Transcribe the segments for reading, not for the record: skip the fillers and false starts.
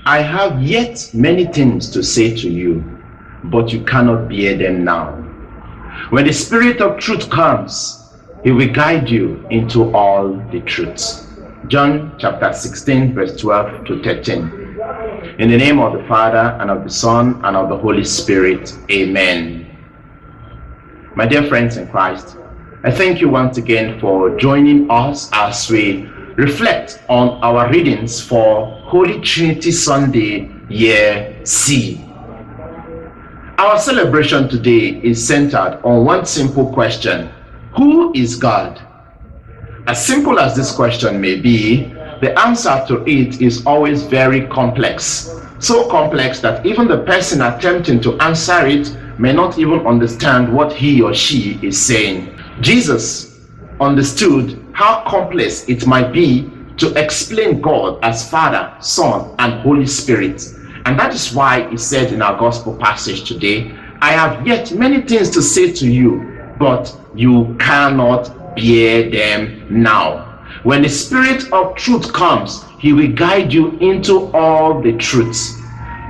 I have yet many things to say to you, but you cannot bear them now. When the Spirit of truth comes, he will guide you into all the truth. John chapter 16, verse 12 to 13. In the name of the Father, and of the Son, and of the Holy Spirit. Amen. My dear friends in Christ, I thank you once again for joining us as we reflect on our readings for Holy Trinity Sunday, Year C. Our celebration today is centered on one simple question: who is God? As simple as this question may be, the answer to it is always very complex. So complex that even the person attempting to answer it may not even understand what he or she is saying. Jesus understood how complex it might be to explain God as Father, Son, and Holy Spirit. And that is why he said in our gospel passage today, I have yet many things to say to you, but you cannot bear them now. When the Spirit of truth comes, he will guide you into all the truths.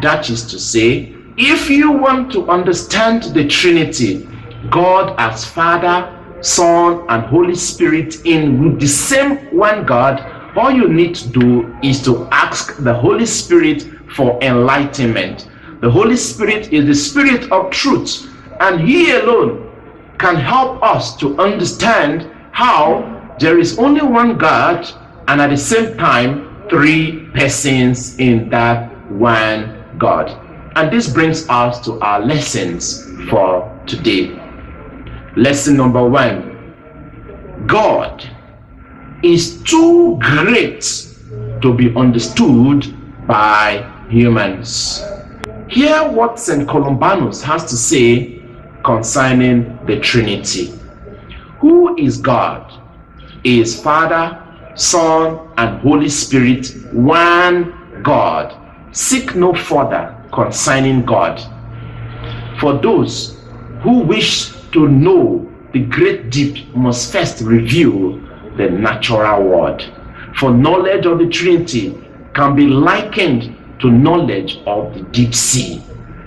That is to say, if you want to understand the Trinity, God as Father, Son, and Holy Spirit in the same one God, all you need to do is to ask the Holy Spirit for enlightenment. The Holy Spirit is the Spirit of truth, and he alone can help us to understand how there is only one God, and at the same time, three persons in that one God. And this brings us to our lessons for today. Lesson number 1. God is too great to be understood by humans. Hear what St. Columbanus has to say concerning the Trinity. Who is God? He is Father, Son, and Holy Spirit, one God. Seek no further concerning God. For those who wish to know the great deep must first review the natural world. For knowledge of the Trinity can be likened to knowledge of the deep sea,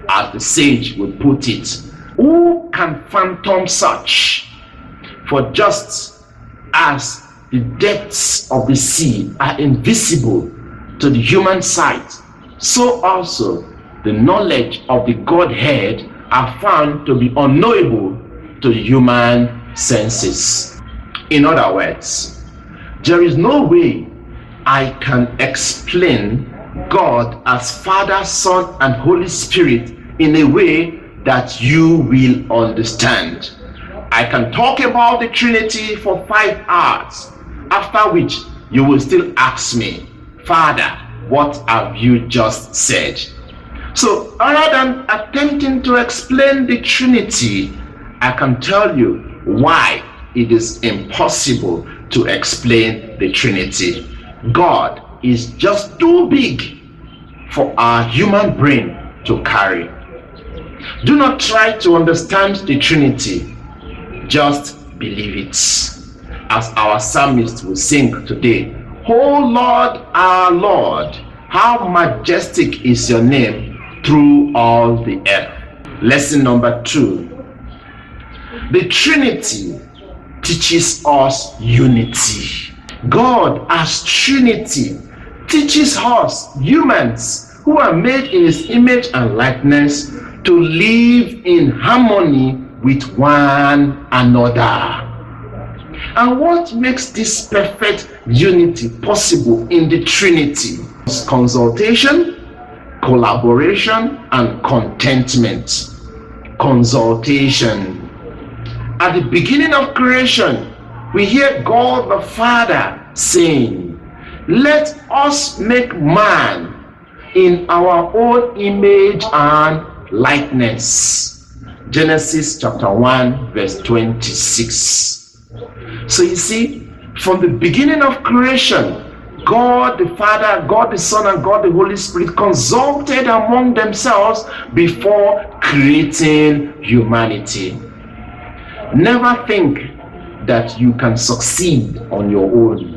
as the sage would put it. Who can fathom such? For just as the depths of the sea are invisible to the human sight, so also the knowledge of the Godhead are found to be unknowable to the human senses. In other words, there is no way I can explain God as Father, Son, and Holy Spirit in a way that you will understand. I can talk about the Trinity for 5 hours, after which you will still ask me, Father, what have you just said? So rather than attempting to explain the Trinity, I can tell you why it is impossible to explain the Trinity. God is just too big for our human brain to carry. Do not try to understand the Trinity, just believe it. As our psalmist will sing today, O Lord, our Lord, how majestic is your name through all the earth. Lesson number 2. The Trinity teaches us unity. God as Trinity teaches us, humans who are made in his image and likeness, to live in harmony with one another. And what makes this perfect unity possible in the Trinity? Consultation, collaboration, and contentment. Consultation. At the beginning of creation, we hear God the Father saying, let us make man in our own image and likeness. Genesis chapter 1 verse 26. So you see, from the beginning of creation, God the Father, God the Son, and God the Holy Spirit consulted among themselves before creating humanity. Never think that you can succeed on your own.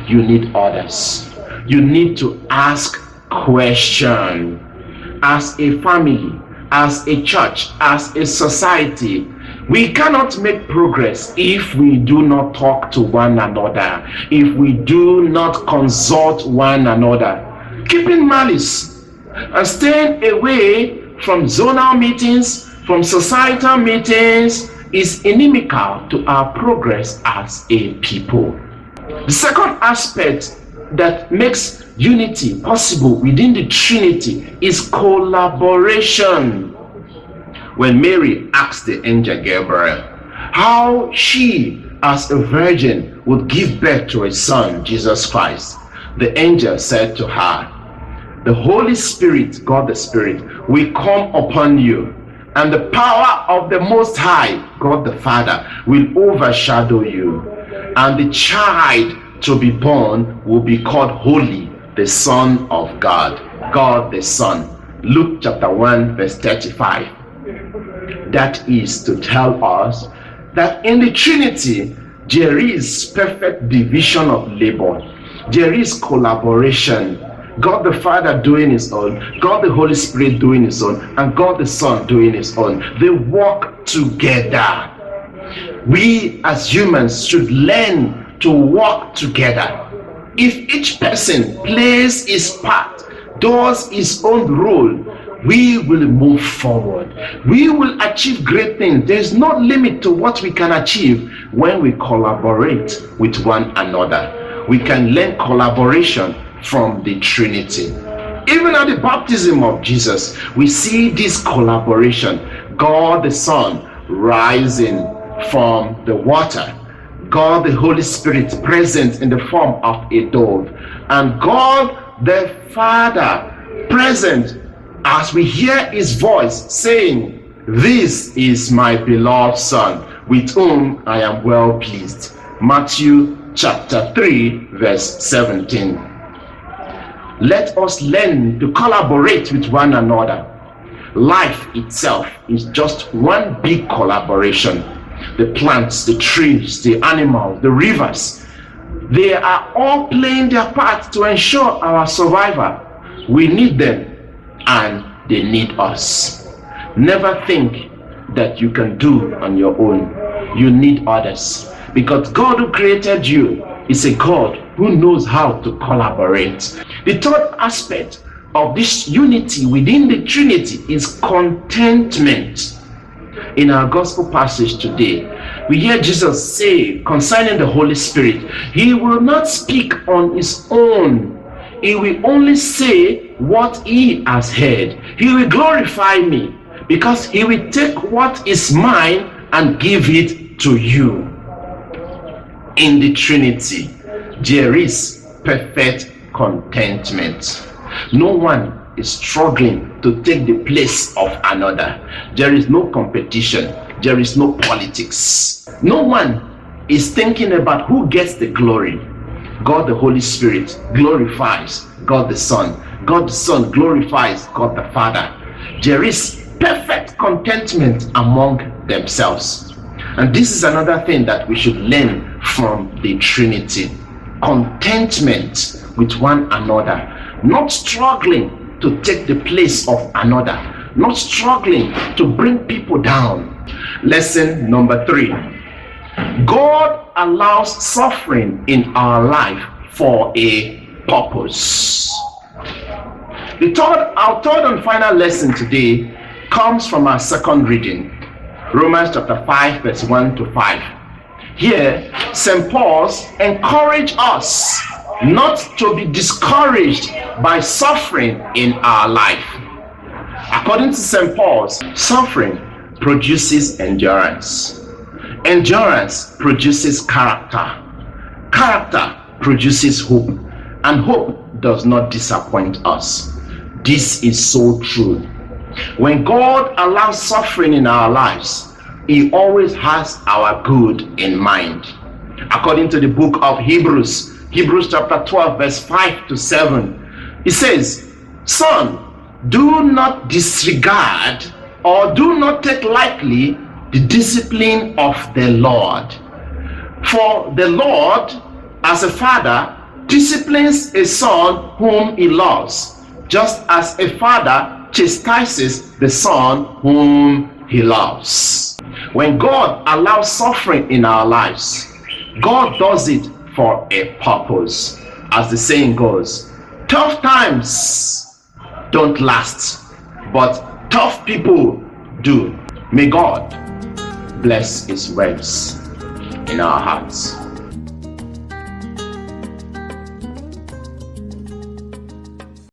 You need others. You need to ask question. As a family, as a church, as a society, we cannot make progress if we do not talk to one another, if we do not consult one another. Keeping malice and staying away from zonal meetings, from societal meetings, is inimical to our progress as a people. The second aspect that makes unity possible within the Trinity is collaboration. When Mary asked the angel Gabriel how she as a virgin would give birth to a son, Jesus Christ, the angel said to her, "The Holy Spirit, God the Spirit, will come upon you, and the power of the Most High, God the Father, will overshadow you, and the child to be born will be called Holy, the Son of God." God the Son. Luke chapter 1 verse 35. That is to tell us that in the Trinity there is perfect division of labor. There is collaboration. God the Father doing his own, God the Holy Spirit doing his own, and God the Son doing his own. They work together. We as humans should learn to work together. If each person plays his part, does his own role, we will move forward. We will achieve great things. There's no limit to what we can achieve when we collaborate with one another. We can learn collaboration from the Trinity. Even at the baptism of Jesus, we see this collaboration. God the Son rising from the water, God the Holy Spirit present in the form of a dove, and God the Father present as we hear his voice saying, "This is my beloved Son, with whom I am well pleased." Matthew chapter 3 verse 17. Let us learn to collaborate with one another. Life itself is just one big collaboration. The plants, the trees, the animals, the rivers, they are all playing their part to ensure our survival. We need them and they need us. Never think that you can do on your own. You need others, because God who created you is a God who knows how to collaborate. The third aspect of this unity within the Trinity is contentment. In our gospel passage today, we hear Jesus say concerning the Holy Spirit, he will not speak on his own. He will only say what he has heard. He will glorify me, because he will take what is mine and give it to you. In the Trinity, there is perfect contentment. No one is struggling to take the place of another. There is no competition. There is no politics. No one is thinking about who gets the glory. God the Holy Spirit glorifies God the Son. God the Son glorifies God the Father. There is perfect contentment among themselves. And this is another thing that we should learn from the Trinity. Contentment with one another. Not struggling to take the place of another. Not struggling to bring people down. Lesson number 3. God allows suffering in our life for a purpose. Our third and final lesson today comes from our second reading, Romans chapter 5 verse 1 to 5. Here, St. Paul encourages us not to be discouraged by suffering in our life. According to St. Paul, suffering produces endurance. Endurance produces character. Character produces hope. And hope does not disappoint us. This is so true. When God allows suffering in our lives, he always has our good in mind. According to the book of Hebrews chapter 12 verse 5 to 7, it says, "Son, do not disregard or do not take lightly the discipline of the Lord. For the Lord, as a father, disciplines a son whom he loves, just as a father chastises the son whom he loves. When God allows suffering in our lives, God does it for a purpose. As the saying goes, tough times don't last, but tough people do. May God bless his words in our hearts.